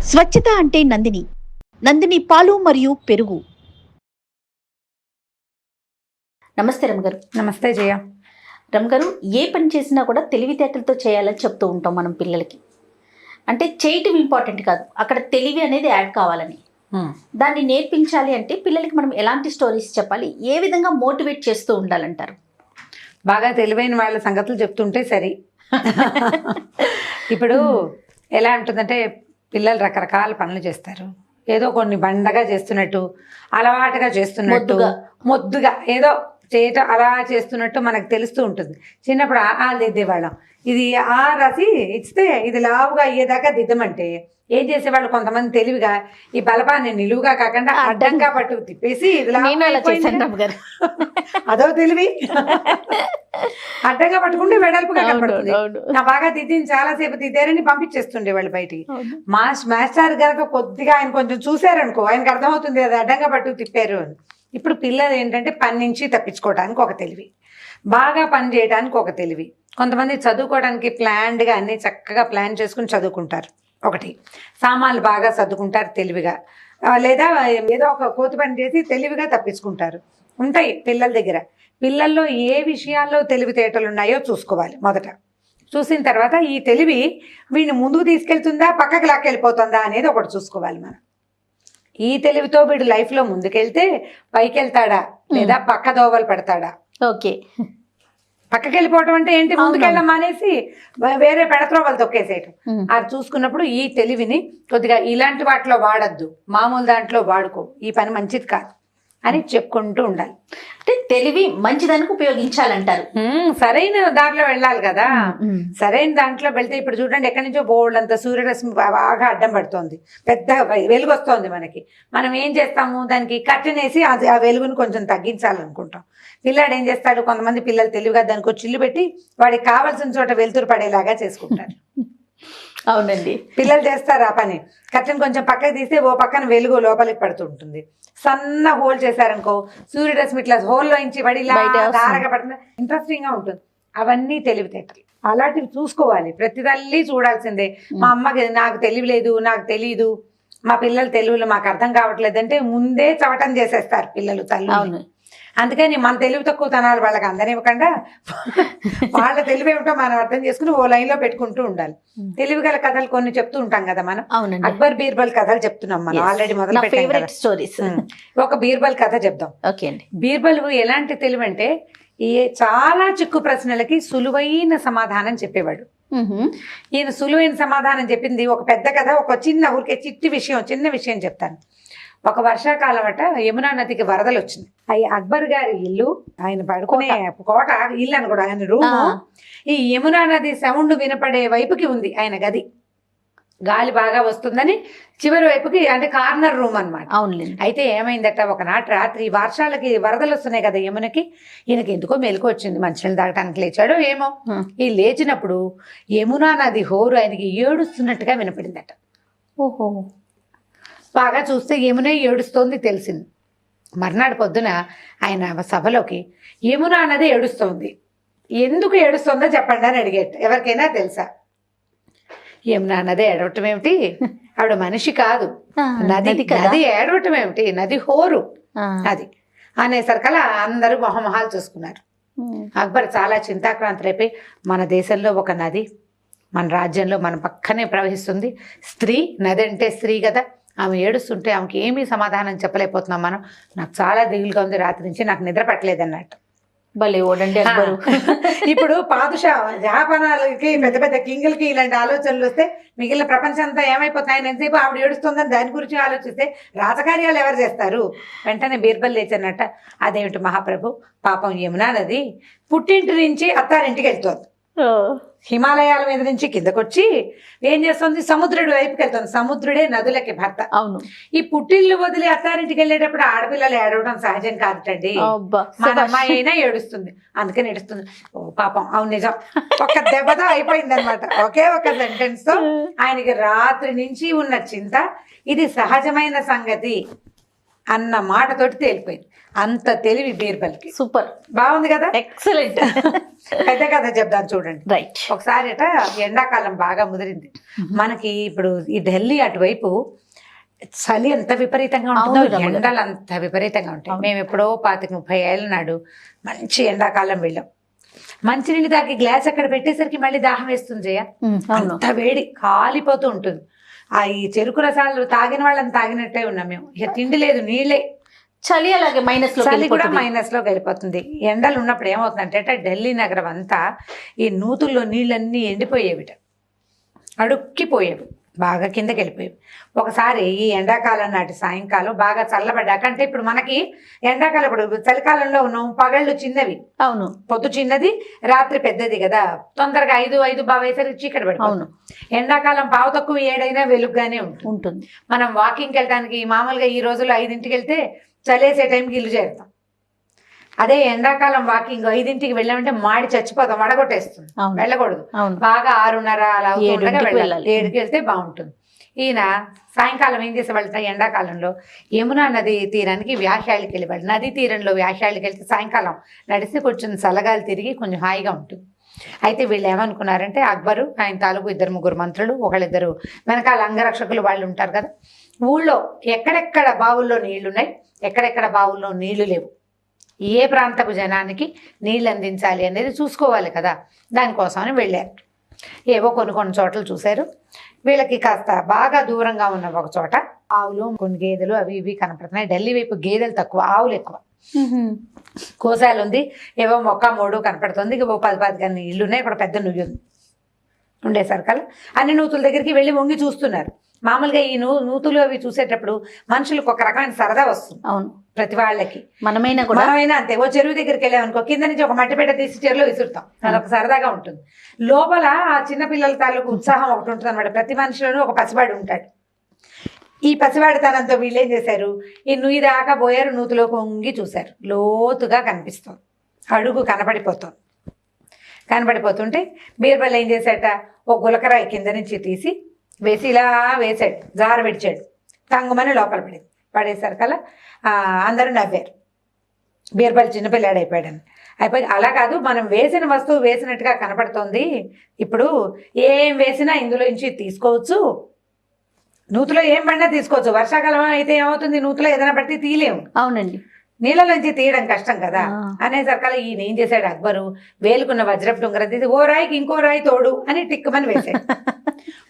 స్వచ్ఛత అంటే నందిని. నందిని పాలు మరియు పెరుగు. నమస్తే రమగారు. నమస్తే జయ. రమగారు, ఏ పని చేసినా కూడా తెలివితేటలతో చేయాలని చెప్తూ ఉంటాం మనం పిల్లలకి. అంటే చేయటం ఇంపార్టెంట్ కాదు, అక్కడ తెలివి అనేది యాడ్ కావాలని. దాన్ని నేర్పించాలి అంటే పిల్లలకి మనం ఎలాంటి స్టోరీస్ చెప్పాలి, ఏ విధంగా మోటివేట్ చేస్తూ ఉండాలంటారు? బాగా తెలివైన వాళ్ళ సంగతులు చెప్తుంటే సరి. ఇప్పుడు ఎలా ఉంటుందంటే పిల్లలు రకరకాల పనులు చేస్తారు. ఏదో కొన్ని బండగా చేస్తున్నట్టు, అలవాటుగా చేస్తున్నట్టు, మొద్దుగా ఏదో చేయటం అలా చేస్తున్నట్టు మనకు తెలుస్తూ ఉంటుంది. చిన్నప్పుడు ఆలు దిద్దేవాళ్ళం. ఇది ఆ రసి ఇస్తే ఇది లావుగా అయ్యేదాకా దిద్దమంటే ఏం చేసేవాళ్ళు కొంతమంది తెలివిగా ఈ బలపాన్ని నిలువుగా కాకుండా అడ్డంగా పట్టుకు తిప్పేసి అదో తెలివి. అడ్డంగా పట్టుకుంటే వెడల్పుగా కనపడుతుంది. నా బాగా దిద్దిని చాలాసేపు దిద్దారని పంపించేస్తుండే వాళ్ళు బయటికి. మాస్టర్ గనక కొద్దిగా ఆయన కొంచెం చూసారనుకో ఆయనకు అర్థమవుతుంది అది అడ్డంగా పట్టుకు తిప్పారు అని. ఇప్పుడు పిల్లలు ఏంటంటే పని నుంచి తప్పించుకోవడానికి ఒక తెలివి, బాగా పని చేయడానికి ఒక తెలివి. కొంతమంది చదువుకోవడానికి ప్లాన్డ్గా అన్ని చక్కగా ప్లాన్ చేసుకుని చదువుకుంటారు. ఒకటి సామాన్లు బాగా సర్దుకుంటారు తెలివిగా, లేదా ఏదో ఒక కోతి పని చేసి తెలివిగా తప్పించుకుంటారు. ఉంటాయి పిల్లల దగ్గర. పిల్లల్లో ఏ విషయాల్లో తెలివితేటలు ఉన్నాయో చూసుకోవాలి. మొదట చూసిన తర్వాత ఈ తెలివి వీడిని ముందుకు తీసుకెళ్తుందా పక్కకి లాక్కెళ్ళిపోతుందా అనేది ఒకటి చూసుకోవాలి మనం. ఈ తెలివితో వీడు లైఫ్లో ముందుకెళ్తే పైకి వెళ్తాడా లేదా పక్క దోవలు పెడతాడా. ఓకే, పక్కకి వెళ్ళిపోవటం అంటే ఏంటి, ముందుకెళ్ళడం మానేసి వేరే పెడత్రోవలు తొక్కేసేయటం. అది చూసుకున్నప్పుడు ఈ తెలివిని కొద్దిగా ఇలాంటి వాటిలో వాడద్దు, మామూలు దాంట్లో వాడుకో, ఈ పని మంచిది కాదు అని చెప్పుకుంటూ ఉండాలి. అంటే తెలివి మంచిదానికి ఉపయోగించాలంటారు. సరైన దాంట్లో వెళ్ళాలి కదా. సరైన దాంట్లో వెళ్తే ఇప్పుడు చూడండి ఎక్కడి నుంచో బోల్డ్ అంత సూర్యరశ్మి బాగా అడ్డం పడుతోంది, పెద్ద వెలుగు వస్తుంది మనకి. మనం ఏం చేస్తాము, దానికి కర్టెన్ వేసి ఆ వెలుగుని కొంచెం తగ్గించాలనుకుంటాం. పిల్లాడు ఏం చేస్తాడు, కొంతమంది పిల్లలు తెలివిగా దానికి ఒక చిల్లు పెట్టి వాడికి కావాల్సిన చోట వెలుతురు పడేలాగా చేసుకుంటారు. అవునండి, పిల్లలు చేస్తారు ఆ పని. కర్టెన్ కొంచెం పక్కకి తీస్తే ఓ పక్కన వెలుగు లోపలికి పడుతూ ఉంటుంది. సన్న హోల్ చేశారనుకో సూర్యరశ్మి ఇట్లా హోల్లో ఇంచి పడి దారగా పడుతుంది, ఇంట్రెస్టింగ్ గా ఉంటుంది. అవన్నీ తెలివితేటలు. అలాంటివి చూసుకోవాలి, ప్రతి తల్లి చూడాల్సిందే. మా అమ్మకి నాకు తెలివి లేదు, నాకు తెలియదు, మా పిల్లలు తెలివిలో మాకు అర్థం కావట్లేదు అంటే ముందే చవటం చేసేస్తారు పిల్లలు తల్లి. అందుకని మన తెలివి తక్కువ తనాలు వాళ్ళకి అందనివ్వకుండా వాళ్ళ తెలివి ఏమిటో మనం అర్థం చేసుకుని ఓ లైన్ లో పెట్టుకుంటూ ఉండాలి. తెలివి గల కథలు కొన్ని చెప్తూ ఉంటాం కదా మనం. అక్బర్ బీర్బల్ కథలు చెప్తున్నాం మనం, ఆల్రెడీ మొదలు పెట్టాం స్టోరీస్. ఒక బీర్బల్ కథ చెప్దాం. ఓకే అండి. బీర్బల్ ఎలాంటి తెలివి అంటే చాలా చిక్కు ప్రశ్నలకి సులువైన సమాధానం చెప్పేవాడు. ఈయన సులువైన సమాధానం చెప్పింది ఒక పెద్ద కథ, ఒక చిన్న ఊరికే చిన్న విషయం చెప్తాను. ఒక వర్షాకాలం అట యమునా నదికి వరదలు వచ్చింది. అక్బర్ గారి ఇల్లు, ఆయన పడుకునే కోట ఇల్లు అని కూడా ఆయన రూము ఈ యమునా నది సౌండ్ వినపడే వైపుకి ఉంది ఆయన గది. గాలి బాగా వస్తుందని చివరి వైపుకి, అంటే కార్నర్ రూమ్ అనమాట. అయితే ఏమైందట, ఒకనాటి రాత్రి వర్షాలకి వరదలు వస్తున్నాయి కదా యమునకి, ఈయనకి ఎందుకో మెలకు వచ్చింది, మంచినీళ్ళు తాగటానికి లేచాడో ఏమో. ఈ లేచినప్పుడు యమునా నది హోరు ఆయనకి ఏడుస్తున్నట్టుగా వినపడిందట. ఓహో. బాగా చూస్తే యమున ఏడుస్తోంది తెలిసింది. మర్నాడు పొద్దున ఆయన సభలోకి యమున అన్నది ఏడుస్తోంది, ఎందుకు ఏడుస్తుందో చెప్పండి అని అడిగేట. ఎవరికైనా తెలుసా? యమున అన్నదే ఏడవటం ఏమిటి, ఆవిడ మనిషి కాదు, నది ఏడవటం ఏమిటి, నది హోరు అది అనేసరికల్లా అందరూ మొహమొహాలు చూసుకున్నారు. అక్బర్ చాలా చింతాక్రాంతులైపోయి, మన దేశంలో ఒక నది మన రాజ్యంలో మన పక్కనే ప్రవహిస్తుంది, స్త్రీ, నది అంటే స్త్రీ కదా, ఆమె ఏడుస్తుంటే ఆమెకి ఏమీ సమాధానం చెప్పలేకపోతున్నాం మనం, నాకు చాలా దిగులుగా ఉంది, రాత్రి నుంచి నాకు నిద్ర పట్టలేదు అన్నట్టు. భలే ఓడండి అక్బరు. ఇప్పుడు పాదుషా జహాపనాలకి పెద్ద పెద్ద కింగులకి ఇలాంటి ఆలోచనలు వస్తే మిగిలిన ప్రపంచం అంతా ఏమైపోతాయని ఎంతసేపు ఆవిడ ఏడుస్తుందని దాని గురించి ఆలోచిస్తే రాజకార్యాలు ఎవరు చేస్తారు? వెంటనే బీర్బల్ లేచన్నట్ట, అదేమిటి మహాప్రభు, పాపం యమునా నది పుట్టింటి నుంచి అత్తారింటికి వెళ్తోంది, హిమాలయాల మీద నుంచి కిందకొచ్చి ఏం చేస్తుంది, సముద్రుడి వైపుకి వెళ్తుంది. సముద్రుడే నదులకి భర్త. అవును. ఈ పుట్టిల్లు వదిలి అత్తారింటికి వెళ్ళేటప్పుడు ఆడపిల్లలు ఏడవడం సహజం కాదుటండి, మన అమ్మాయి అయినా ఏడుస్తుంది, అందుకని ఏడుస్తుంది. ఓ పాపం, అవును నిజం. ఒక దెబ్బతో అయిపోయింది అనమాట, ఒకే ఒక సెంటెన్స్ తో ఆయనకి రాత్రి నుంచి ఉన్న చింత ఇది సహజమైన సంగతి అన్న మాటతోటి తేలిపోయింది. అంత తెలివి బీర్బల్కి. సూపర్, బాగుంది కదా, ఎక్సలెంట్. పెద్ద కథ చెప్తాను చూడండి. రైట్. ఒకసారి ఎండాకాలం బాగా ముదిరింది మనకి. ఇప్పుడు ఈ ఢిల్లీ అటువైపు చలి ఎంత విపరీతంగా ఉంటుందో, ఎండలు అంత విపరీతంగా ఉంటాయి. మేము ఎప్పుడో 25-30 ఏళ్ళ నాడు మంచి ఎండాకాలం వెళ్ళాం. మంచినీళ్ళు తాగి గ్లాస్ అక్కడ పెట్టేసరికి మళ్ళీ దాహం వేస్తుంది జయ. అంత వేడి కాలిపోతూ ఉంటుంది. ఈ చెరుకు రసాలు తాగిన వాళ్ళని తాగినట్టే ఉన్నాం మేము. ఇక తిండి లేదు, నీళ్ళే. చలి అలాగే మైనస్ లో, చలి కూడా మైనస్ లోకి వెళ్ళిపోతుంది. ఎండలు ఉన్నప్పుడు ఏమవుతుందంటే ఢిల్లీ నగరం అంతా ఈ నూతుల్లో నీళ్ళన్నీ ఎండిపోయేవిట, అడుక్కిపోయేవి, బాగా కిందకి వెళ్ళిపోయేవి. ఒకసారి ఈ ఎండాకాలం నాటి సాయంకాలం బాగా చల్లబడ్డాక, అంటే ఇప్పుడు మనకి ఎండాకాలం, ఇప్పుడు చలికాలంలో ఉన్నాం, పగళ్ళు చిన్నవి, అవును, పొద్దు చిన్నది, రాత్రి పెద్దది కదా, తొందరగా 5 బావేసరికి చీకటి పడిపోతుంది. ఎండాకాలం పావు తక్కువ 7 అయినా వెలుగుగానే ఉంటుంది. మనం వాకింగ్కి వెళ్ళడానికి మామూలుగా ఈ రోజుల్లో 5ంటికి వెళ్తే చలేసే టైంకి ఇల్లు చేరుతాం. అదే ఎండాకాలం వాకింగ్ 5ంటికి వెళ్ళామంటే మాడి చచ్చిపోతాం, వడగొట్టేస్తుంది, వెళ్ళకూడదు. బాగా 6:30 అలా 7కి వెళ్తే బాగుంటుంది. ఈయన సాయంకాలం ఏం చేసేవాళ్ళ, ఎండాకాలంలో యమునా నది తీరానికి వ్యాఖ్యాలకి వెళ్ళేవాళ్ళు. నదీ తీరంలో వ్యాఖ్యాలకి వెళ్తే సాయంకాలం నడిస్తే కొంచెం చల్లగాలి తిరిగి కొంచెం హాయిగా ఉంటుంది. అయితే వీళ్ళు ఏమనుకున్నారంటే, అక్బరు ఆయన తాలూకు 2-3 మంత్రులు, ఒకళ్ళిద్దరు వెనకాల అంగరక్షకులు వాళ్ళు ఉంటారు కదా, ఊళ్ళో ఎక్కడెక్కడ బావుల్లో నీళ్లున్నాయి, ఎక్కడెక్కడ బావుల్లో నీళ్లు లేవు, ఏ ప్రాంతపు జనానికి నీళ్ళు అందించాలి అనేది చూసుకోవాలి కదా, దానికోసమని వెళ్ళారు. ఏవో కొన్ని చోట్ల చూశారు. వీళ్ళకి కాస్త బాగా దూరంగా ఉన్న ఒక చోట ఆవులు, కొన్ని గేదెలు అవి ఇవి కనపడుతున్నాయి. ఢిల్లీ వైపు గేదెలు తక్కువ, ఆవులు ఎక్కువ. కోసాలు ఉంది, ఏవో మొక్క మోడు కనపడుతుంది. ఓ 10 ఇల్లు ఉన్నాయి, ఇక్కడ పెద్ద నుయ్యి ఉంది. ఉండేసరికల్ అన్ని నూతుల దగ్గరికి వెళ్ళి వంగి చూస్తున్నారు. మామూలుగా ఈ నూతులు అవి చూసేటప్పుడు మనుషులకు ఒక రకమైన సరదా వస్తుంది. అవును, ప్రతి వాళ్ళకి. మనమైనా అంతే. ఓ చెరువు దగ్గరికి వెళ్ళామనుకో, కింద నుంచి ఒక మట్టి పెట్ట తీసి చెరువులో విసురుతాం, అదొక సరదాగా ఉంటుంది. లోపల ఆ చిన్నపిల్లల తాలూకు ఉత్సాహం ఒకటి ఉంటుంది అనమాట. ప్రతి మనిషిలోనూ ఒక పసివాడు ఉంటాడు. ఈ పసివాడితనంతో వీళ్ళు ఏం చేశారు, ఈ నుయ్యి దాకా పోయారు, నూతులోకి వంగి చూశారు. లోతుగా కనిపిస్తుంది, అడుగు కనపడిపోతుంటే బీర్బల్ ఏం చేశాట, ఓ గులకరాయి కింద నుంచి తీసి వేసి ఇలా వేసాడు, జార విడిచాడు, తంగుమని లోపల పడేసరికల్లా అందరూ నవ్వారు. బీర్బల్ చిన్నపిల్లాడు అయిపోయాడని. అలా కాదు, మనం వేసిన వస్తువు వేసినట్టుగా కనపడుతోంది, ఇప్పుడు ఏం వేసినా ఇందులో నుంచి తీసుకోవచ్చు, నూతులో ఏం పడినా తీసుకోవచ్చు. వర్షాకాలం అయితే ఏమవుతుంది, నూతులో ఏదైనా పట్టి తీయలేము. అవునండి, నీళ్ళలోంచి తీయడం కష్టం కదా అనేసరికల్లా ఈయన ఏం చేశాడు, అక్బరు వేలుకున్న వజ్రపు ఉంగరం తీసి ఓ రాయికి ఇంకో రాయి తోడు అని టిక్కుమని వేశాడు.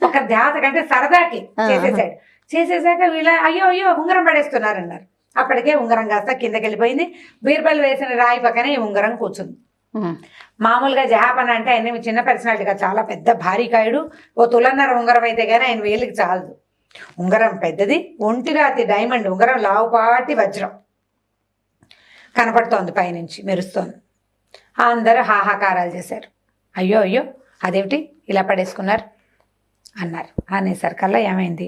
ఒక ధ్యాస కంటే సరదాకి చేసేసాక వీళ్ళ అయ్యో ఉంగరం పడేస్తున్నారన్నారు. అప్పటికే ఉంగరం కాస్త కిందకి వెళ్ళిపోయింది. బీర్బల్ వేసిన రాయి పక్కనే ఈ ఉంగరం కూర్చుంది. మామూలుగా జహాపన అంటే ఆయన చిన్న పర్సనాలిటీగా చాలా పెద్ద భారీకాయుడు. ఓ తులన్నర ఉంగరం అయితే కానీ ఆయన వేలికి చాలదు. ఉంగరం పెద్దది, ఒంటిరాతి డైమండ్ ఉంగరం, లావుపాటి వజ్రం కనపడుతోంది, పైనుంచి మెరుస్తోంది. అందరూ హాహాకారాలు చేశారు. అయ్యో అదేమిటి ఇలా పడేసుకున్నారు అన్నారు. అనేసరికల్లా ఏమైంది,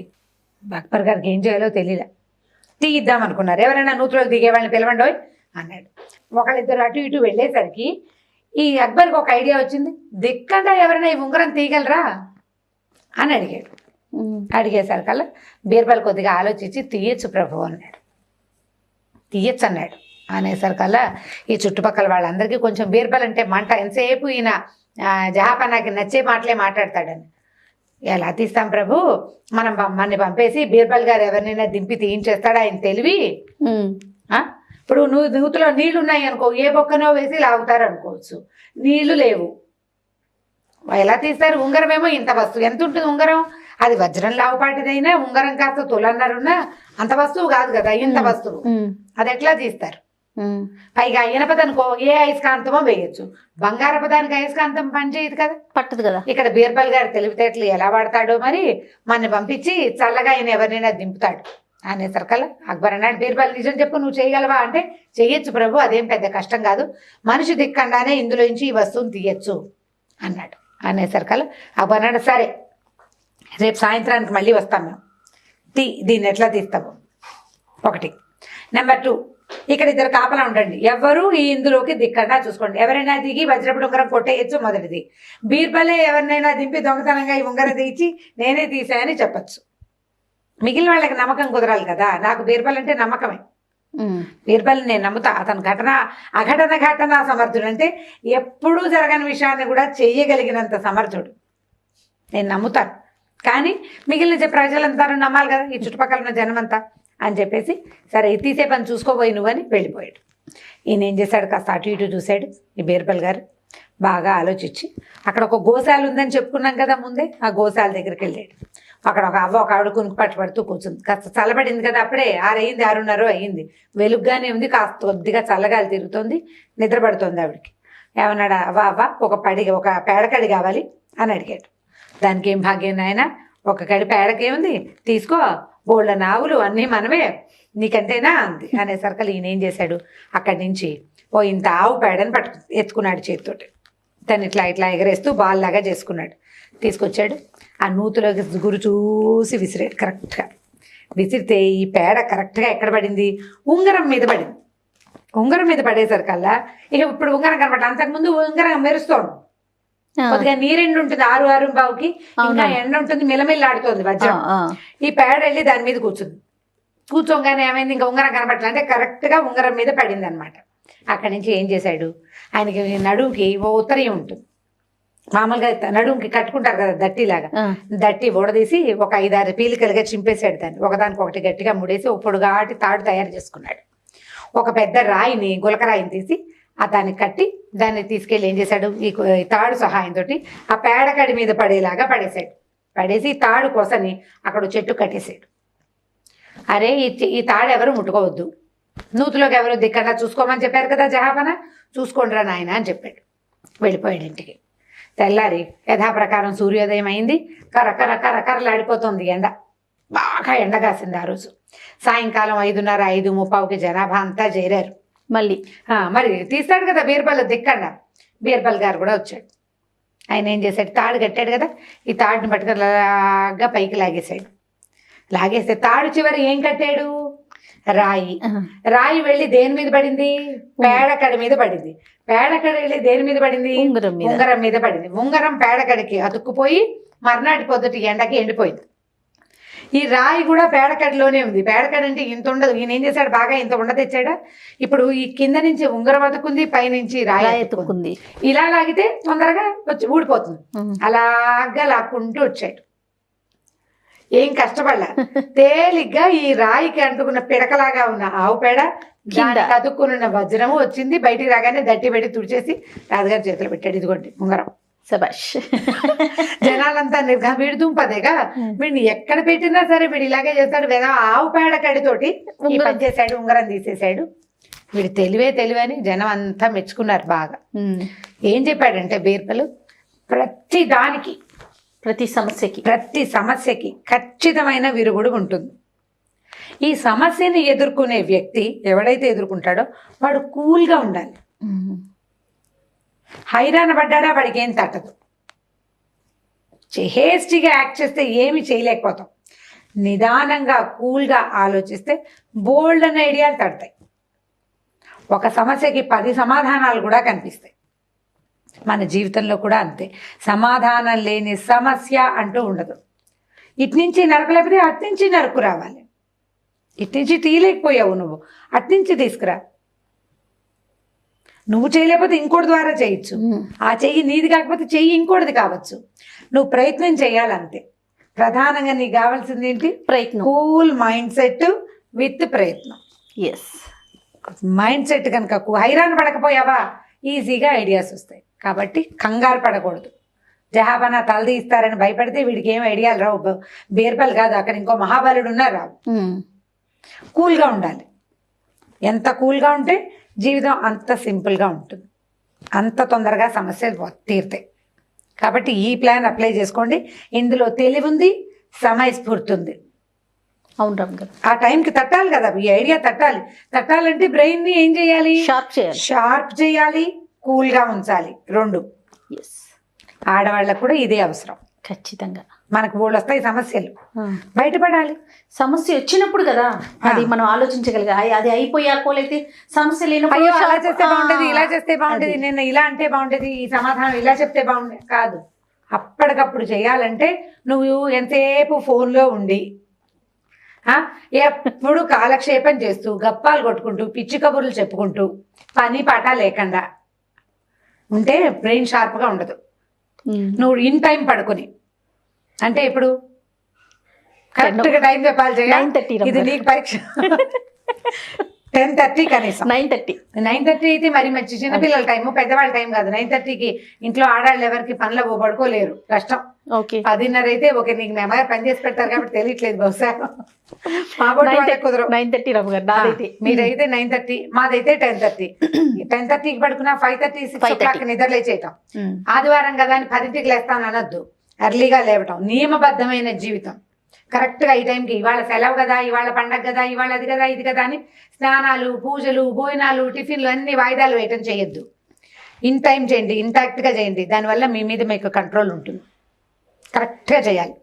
అక్బర్ గారికి ఏం చేయాలో తెలియలే. తీయిద్దాం అనుకున్నారు. ఎవరైనా నూతులోకి దిగే వాళ్ళని పిలవండోయ్ అన్నాడు. ఒకళ్ళిద్దరు అటు ఇటు వెళ్ళేసరికి ఈ అక్బర్కి ఒక ఐడియా వచ్చింది. దిక్కండా ఎవరైనా ఈ ఉంగరం తీయగలరా అని అడిగాడు. అడిగేసరికల్లా బీర్బల్ కొద్దిగా ఆలోచించి తీయచ్చు ప్రభు అన్నాడు. తీయచ్చు అన్నాడు. అనేసరికల్లా ఈ చుట్టుపక్కల వాళ్ళందరికీ కొంచెం బీర్బల్ అంటే మంట. ఎంతసేపు ఈయన జహాపనాకి నచ్చే మాటలే మాట్లాడతాడని. ఎలా తీస్తాం ప్రభు, మనం మనని పంపేసి బీర్బల్ గారు ఎవరినైనా దింపి తీయించేస్తాడు, ఆయన తెలివి. ఇప్పుడు నూతులో నీళ్లు ఉన్నాయి అనుకో, ఏ బొక్కనో వేసి లాగుతారు అనుకోవచ్చు, నీళ్లు లేవు, ఎలా తీస్తారు? ఉంగరం ఏమో ఇంత వస్తువు, ఎంత ఉంటుంది ఉంగరం, అది వజ్రం లావుపాటిదైనా ఉంగరం కాస్త తులన్నరున్నా అంత వస్తువు కాదు కదా, ఇంత వస్తువు, అది ఎట్లా తీస్తారు? పైగా ఇనపదనుకో ఏ అయస్కాంతమో వేయచ్చు, బంగారపదానికి అయస్కాంతం పనిచేయదు కదా, పట్టదు కదా. ఇక్కడ బీర్బల్ గారు తెలివితేటలు ఎలా వాడతాడో మరి, మన పంపించి చల్లగా ఆయన ఎవరినైనా దింపుతాడు అనేసరికల్లా అక్బర్ అన్నాడు, బీర్బల్ నిజం చెప్పు, నువ్వు చేయగలవా అంటే, చెయ్యొచ్చు ప్రభు, అదేం పెద్ద కష్టం కాదు, మనిషి దిక్కండానే ఇందులోంచి ఈ వస్తువుని తీయచ్చు అన్నాడు. అనేసరికల్లా అక్బర్ అన్నాడు, సరే రేపు సాయంత్రానికి మళ్ళీ వస్తాం మేము, దీన్ని ఎట్లా తీస్తాము ఒకటి. నెంబర్ 2, ఇక్కడ ఇద్దరు కాపలా ఉండండి, ఎవరు ఈ ఇందులోకి దిక్కండా చూసుకోండి, ఎవరైనా దిగి వజ్రపు ఉంగరం కొట్టేయచ్చు మొదటిది, బీర్బలే ఎవరినైనా దింపి దొంగతనంగా ఈ ఉంగరం తీసి నేనే తీసాయని చెప్పచ్చు, మిగిలిన వాళ్ళకి నమ్మకం కుదరాలి కదా, నాకు బీర్బల్ అంటే నమ్మకమే, బీర్బల్ నేను నమ్ముతా. అతను అఘటన సమర్థుడు, అంటే ఎప్పుడూ జరగని విషయాన్ని కూడా చెయ్యగలిగినంత సమర్థుడు, నేను నమ్ముతాను. కానీ మిగిలిన ప్రజలంతా నమ్మాలి కదా, ఈ చుట్టుపక్కల ఉన్న జనమంతా అని చెప్పేసి, సరే ఇది తీసే పని చూసుకోబోయి నువ్వని వెళ్ళిపోయాడు. ఈయన ఏం చేశాడు, కాస్త అటు ఇటు చూశాడు. ఈ బీర్బల్ గారు బాగా ఆలోచించి, అక్కడ ఒక గోశాల ఉందని చెప్పుకున్నాం కదా ముందే, ఆ గోశాల దగ్గరికి వెళ్ళాడు. అక్కడ ఒక ఒక ఆవిడ కునుకు పట్టుబడుతూ కూర్చుంది. కాస్త చల్లబడింది కదా, అప్పుడే 6:30 అయ్యింది, వెలుగ్గానే ఉంది, కాస్త కొద్దిగా చల్లగాలి తిరుగుతోంది, నిద్రపడుతోంది ఆవిడకి. ఏమన్నాడు, అవ్వ ఒక పేడకడి కావాలి అని అడిగాడు. దానికి ఏం భాగ్యం నాయన, ఒక కడి పేడకేముంది, తీసుకో, బోళ్ళ నావులు అన్నీ మనమే, నీకంటేనా అంది. అనేసరికి ఈయన ఏం చేశాడు, అక్కడి నుంచి ఇంత ఆవు పేడని ఎత్తుకున్నాడు చేతితోటి. తను ఇట్లా ఎగరేస్తూ బాల్ లాగా చేసుకున్నాడు. తీసుకొచ్చాడు, ఆ నూతులోకి గురి చూసి విసిరాడు. కరెక్ట్గా విసిరితే ఈ పేడ కరెక్ట్గా ఎక్కడ పడింది, ఉంగరం మీద పడింది. ఉంగరం మీద పడేసరికల్లా ఇక ఇప్పుడు ఉంగరం కనపడ, అంతకుముందు ఉంగరం మెరుస్తోంది, కొద్దిగా నీరెండు ఉంటుంది 6:05కి, ఇంకా ఎండ ఉంటుంది, మిలమిల్లాడుతోంది వజ్రం. ఈ పేడ వెళ్ళి దాని మీద కూర్చోగానే ఏమైంది, ఇంకా ఉంగరం కనపడలే, అంటే కరెక్ట్గా ఉంగరం మీద పడింది అనమాట. అక్కడి నుంచి ఏం చేశాడు, ఆయనకి నడుముకి ఓ ఉత్తరీయం ఉంటుంది, మామూలుగా నడుముకి కట్టుకుంటారు కదా దట్టిలాగా, దట్టి ఊడదీసి ఒక 5-6 పీలికలుగా చింపేశాడు. దాన్ని ఒకదానికొకటి గట్టిగా ముడేసి ఒక పొడుగాటి తాడు తయారు చేసుకున్నాడు. ఒక పెద్ద రాయిని, గులకరాయిని తీసి దాన్ని కట్టి దాన్ని తీసుకెళ్ళి ఏం చేశాడు, ఈ తాడు సహాయంతో ఆ పేడకడి మీద పడేలాగా పడేశాడు. పడేసి తాడు కోసని అక్కడ చెట్టు కట్టేశాడు. అరే ఈ తాడు ఎవరు ముట్టుకోవద్దు, నూతులోకి ఎవరు దిక్కడా చూసుకోమని చెప్పారు కదా జహాపన, చూసుకోండిరా నాయన అని చెప్పాడు. వెళ్ళిపోయాడు ఇంటికి. తెల్లారి యథాప్రకారం సూర్యోదయం అయింది. కర్రలాడిపోతుంది ఎండ, బాగా ఎండ కాసింది ఆ రోజు. సాయంకాలం 5:30-5:30కి జనాభా అంతా చేరారు. మరి తీస్తాడు కదా బీర్బల్ దిక్కండా, బీర్బల్ గారు కూడా వచ్చాడు. ఆయన ఏం చేశాడు, తాడు కట్టాడు కదా, ఈ తాడుని పట్టుకుని లాగా పైకి లాగేశాడు. లాగేస్తే తాడు చివరి ఏం కట్టాడు, రాయి వెళ్ళి దేని మీద పడింది, పేడకడి మీద పడింది. పేడకడి వెళ్ళి దేని మీద పడింది, ఉంగరం మీద పడింది. ఉంగరం పేడకడికి అతుక్కుపోయి మర్నాటి పొద్దుటి ఎండకి ఎండిపోయింది. ఈ రాయి కూడా పేడకడిలోనే ఉంది. పేడకడి అంటే ఇంత ఉండదు. ఈయన ఏం చేశాడు, బాగా ఇంత ఉండ తెచ్చాడా. ఇప్పుడు ఈ కింద నుంచి ఉంగరం అతుక్కుంది, పైనుంచి రాయి ఎత్తుకుంది. ఇలా లాగితే తొందరగా వచ్చి ఊడిపోతుంది. అలాగా లాక్కుంటూ వచ్చాడు. ఏం కష్టపడలా, తేలిగ్గా ఈ రాయికి అంటుకున్న పిడకలాగా ఉన్న ఆవు పేడ, దానికి అతుక్కున్న వజ్రము వచ్చింది. బయటికి రాగానే దట్టి పెట్టి తుడిచేసి రాజుగారి చేతిలో పెట్టాడు. ఇదిగోండి ఉంగరం. సబాష్. జనాలంతా వీడి దుంపదేగా, వీడిని ఎక్కడ పెట్టినా సరే వీడు ఇలాగే చేస్తాడు. ఆవు పేడ కడితోటి పని చేశాడు, ఉంగరం తీసేశాడు. వీడు తెలివే అని జనం అంతా మెచ్చుకున్నారు బాగా. ఏం చెప్పాడంటే బీర్బల్, ప్రతి సమస్యకి ఖచ్చితమైన విరుగుడు ఉంటుంది. ఈ సమస్యని ఎదుర్కొనే వ్యక్తి ఎవడైతే ఎదుర్కొంటాడో వాడు కూల్గా ఉండాలి. హైరాణ పడ్డాడా వాడికి ఏం తట్టదు. హేస్టీగా యాక్ట్ చేస్తే ఏమి చేయలేకపోతాం. నిదానంగా కూల్గా ఆలోచిస్తే బోల్డ్ అనే ఐడియాలు తడతాయి. ఒక సమస్యకి 10 సమాధానాలు కూడా కనిపిస్తాయి. మన జీవితంలో కూడా అంతే. సమాధానం లేని సమస్య అంటూ ఉండదు. ఇట్నుంచి నరకలేకపోతే అట్నుంచి నరుకు రావాలి. ఇట్నుంచి తీయలేకపోయావు నువ్వు, అట్నుంచి తీసుకురా. నువ్వు చేయలేకపోతే ఇంకోటి ద్వారా చేయొచ్చు. ఆ చెయ్యి నీది కాకపోతే చెయ్యి ఇంకోటిది కావచ్చు. నువ్వు ప్రయత్నం చేయాలంతే. ప్రధానంగా నీకు కావాల్సింది ఏంటి, ప్రయత్నం. కూల్ మైండ్ సెట్ విత్ ప్రయత్నం. మైండ్ సెట్ కనుక హైరాణ పడకపోయావా ఈజీగా ఐడియాస్ వస్తాయి. కాబట్టి కంగారు పడకూడదు. జహాపన తలది ఇస్తారని భయపడితే వీడికి ఏం ఐడియాలు రావు. బీర్బల్ కాదు, అక్కడ ఇంకో మహాబలుడు ఉన్నారు, రావు. కూల్గా ఉండాలి. ఎంత కూల్గా ఉంటే జీవితం అంత సింపుల్గా ఉంటుంది, అంత తొందరగా సమస్యలు తీరుతాయి. కాబట్టి ఈ ప్లాన్ అప్లై చేసుకోండి. ఇందులో తెలివి ఉంది, సమయస్ఫూర్తి ఉంది. అవును రామ్ గారు, ఆ టైంకి తట్టాలి కదా, ఈ ఐడియా తట్టాలంటే బ్రెయిన్ని ఏం చేయాలి, షార్ప్ చేయాలి, కూల్గా ఉంచాలి. 2 ఆడవాళ్ళకు కూడా ఇదే అవసరం. ఖచ్చితంగా మనకు బోళ్ళు వస్తాయి సమస్యలు, బయటపడాలి. సమస్య వచ్చినప్పుడు కదా అది మనం ఆలోచించగలిగాలి. అది అయిపోయాకోలైతే సమస్య లేనప్పుడు అలా చేస్తే బాగుంటది, ఇలా చేస్తే బాగుంటది, నేను ఇలా అంటే బాగుంటది, ఈ సమాధానం ఇలా చెప్తే బాగుండేది కాదు. అప్పటికప్పుడు చేయాలంటే నువ్వు ఎంతసేపు ఫోన్లో ఉండి ఎప్పుడు కాలక్షేపం చేస్తూ గప్పాలు కొట్టుకుంటూ పిచ్చి కబుర్లు చెప్పుకుంటూ పని పాట లేకుండా ఉంటే బ్రెయిన్ షార్ప్గా ఉండదు. నువ్వు ఇన్ టైం పడుకొని అంటే ఇప్పుడు కరెక్ట్గా టైం చెప్పాలి చేయాలి. 9:30 ఇది నీకు పరీక్ష 10:30 కనీసం 9:30 అయితే మరి మంచి చిన్నపిల్లల టైము పెద్దవాళ్ళ టైం కాదు. 9:30కి ఇంట్లో ఆడాళ్ళు ఎవరికి పనులు పడుకోలేరు, కష్టం. ఓకే 10:30 అయితే ఓకే, నీకు మీ అమ్మగారు పని చేసి పెడతారు కాబట్టి తెలియట్లేదు బహుశా. మా బోటి వాళ్ళకి కుదరవు. 9:30 రమ్మ గారు నాదైతే. మీదైతే 9:30, మాదైతే 10:30. 10:30కి పడుకున్నా 5:30, 6 o'clock నిద్ర లేచేయటం. ఆదివారం కదా అని 10కి లేస్తాను అనొద్దు, ఎర్లీగా లేవటం. నియమబద్ధమైన జీవితం. కరెక్ట్గా ఈ టైంకి ఇవాళ సెలవు కదా, ఇవాళ పండగ కదా, ఇవాళ అది కదా ఇది కదా అని స్నానాలు పూజలు భోజనాలు టిఫిన్లు అన్ని వాయిదాలు వేయటం చేయొద్దు. ఇన్ టైం చేయండి, ఇంటాక్ట్గా చేయండి. దానివల్ల మీ మీద మీకు కంట్రోల్ ఉంటుంది. కరెక్ట్గా చేయాలి.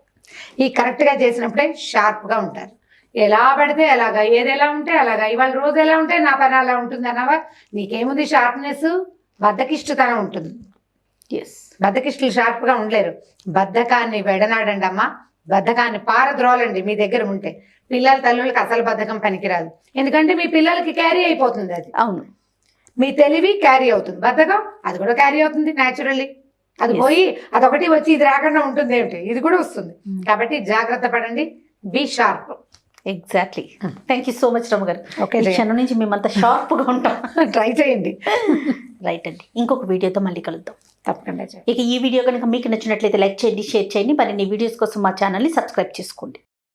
ఈ కరెక్ట్గా చేసినప్పుడే షార్ప్గా ఉంటారు. ఎలా పడితే అలాగా, ఏది ఎలా ఉంటే అలాగా, ఇవాళ రోజు ఎలా ఉంటే నా పని అలా ఉంటుంది అన్నవా, నీకేముంది షార్ప్నెస్, బద్ధకిష్టుతనం ఉంటుంది. బద్ధకిష్టులు షార్ప్గా ఉండలేరు. బద్ధకాన్ని వెడనాడండి అమ్మా, బద్ధకాన్ని పారద్రోలండి మీ దగ్గర ఉంటే. పిల్లల తల్లులకు అసలు బద్ధకం పనికిరాదు, ఎందుకంటే మీ పిల్లలకి క్యారీ అయిపోతుంది అది. అవును, మీ తెలివి క్యారీ అవుతుంది, బద్ధకం అది కూడా క్యారీ అవుతుంది న్యాచురల్లీ. అది పోయి అదొకటి వచ్చి ఇది రాకుండా ఉంటుంది ఏమిటి, ఇది కూడా వస్తుంది. కాబట్టి జాగ్రత్త పడండి, be sharp. Exactly. Thank you so much Ramma గారు. ఓకే, ఈ క్షణం నుంచి మేమంతా షార్ప్గా ఉంటాం. ట్రై చేయండి. రైట్ అండి, ఇంకొక వీడియోతో మళ్ళీ కలుద్దాం. తప్పకుండా చేయండి. ఇక ఈ వీడియో కనుక మీకు నచ్చినట్లయితే లైక్ చేయండి, షేర్ చేయండి. మరిన్ని వీడియోస్ కోసం మా ఛానల్ని సబ్స్క్రైబ్ చేసుకోండి.